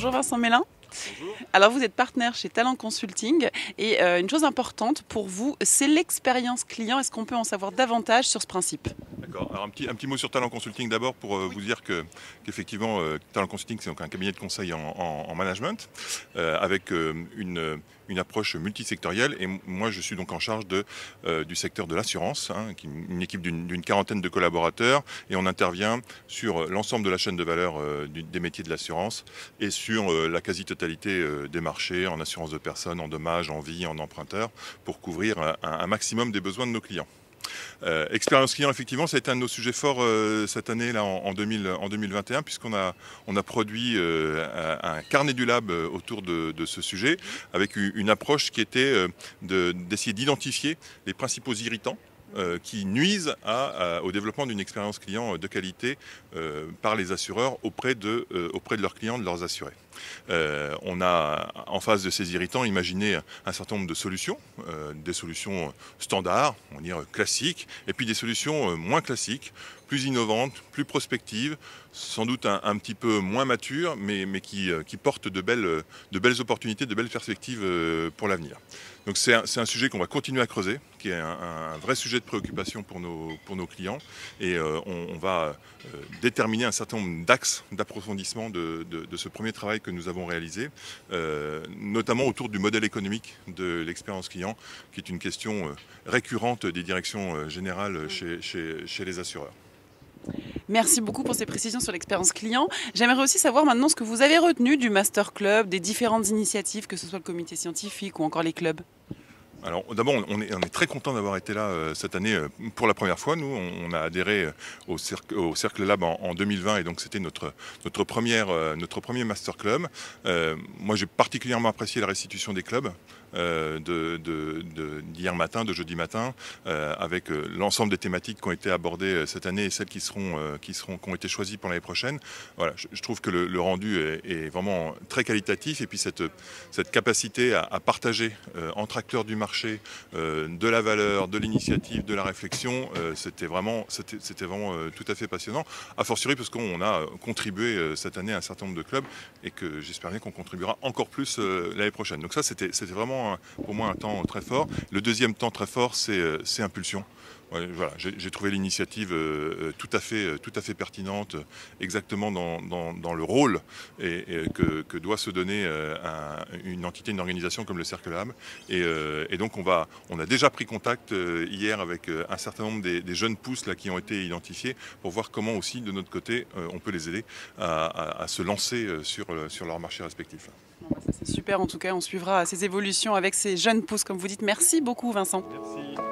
Bonjour Vincent Mélin. Bonjour. Alors vous êtes partenaire chez Talent Consulting et une chose importante pour vous, c'est l'expérience client. Est-ce qu'on peut en savoir davantage sur ce principe? D'accord. Alors un petit mot sur Talent Consulting d'abord pour vous dire qu'effectivement Talent Consulting c'est donc un cabinet de conseil en management avec une approche multisectorielle et moi je suis donc en charge du secteur de l'assurance, une équipe d'une quarantaine de collaborateurs et on intervient sur l'ensemble de la chaîne de valeur des métiers de l'assurance et sur la quasi-totalité des marchés en assurance de personnes, en dommages, en vie, en emprunteur pour couvrir un maximum des besoins de nos clients. Expérience client, effectivement, ça a été un de nos sujets forts cette année là en 2021 puisqu'on a produit un carnet du lab autour de ce sujet avec une approche qui était d'essayer d'identifier les principaux irritants qui nuisent au développement d'une expérience client de qualité par les assureurs auprès de leurs clients, de leurs assurés. On a en face de ces irritants imaginé un certain nombre de solutions, des solutions standards, on va dire classiques, et puis des solutions moins classiques, plus innovantes, plus prospectives, sans doute un petit peu moins matures, mais qui portent de belles opportunités, de belles perspectives pour l'avenir. Donc c'est un sujet qu'on va continuer à creuser, qui est un vrai sujet de préoccupation pour nos clients, et on va déterminer un certain nombre d'axes d'approfondissement de ce premier travail que nous avons réalisé, notamment autour du modèle économique de l'expérience client, qui est une question récurrente des directions générales chez les assureurs. Merci beaucoup pour ces précisions sur l'expérience client. J'aimerais aussi savoir maintenant ce que vous avez retenu du Master Club, des différentes initiatives, que ce soit le comité scientifique ou encore les clubs. Alors d'abord, on est très content d'avoir été là cette année pour la première fois. Nous, on a adhéré au Cercle Lab en 2020 et donc c'était notre premier Master Club. Moi, j'ai particulièrement apprécié la restitution des clubs d'hier matin, de jeudi matin, avec l'ensemble des thématiques qui ont été abordées cette année et celles qui ont été choisies pour l'année prochaine. Voilà, je trouve que le rendu est vraiment très qualitatif et puis cette capacité à partager entre acteurs du marché de la valeur, de l'initiative, de la réflexion, c'était vraiment tout à fait passionnant, a fortiori parce qu'on a contribué cette année à un certain nombre de clubs et que j'espère bien qu'on contribuera encore plus l'année prochaine. Donc ça c'était vraiment pour moi un temps très fort. Le deuxième temps très fort c'est Impulsion. Ouais, voilà, j'ai trouvé l'initiative tout à fait pertinente, exactement dans le rôle que doit se donner une entité, une organisation comme le Cercle Lab. Et donc on a déjà pris contact hier avec un certain nombre des jeunes pousses là, qui ont été identifiés pour voir comment aussi de notre côté on peut les aider à se lancer sur leur marché respectif. C'est super, en tout cas on suivra ces évolutions avec ces jeunes pousses comme vous dites. Merci beaucoup Vincent. Merci.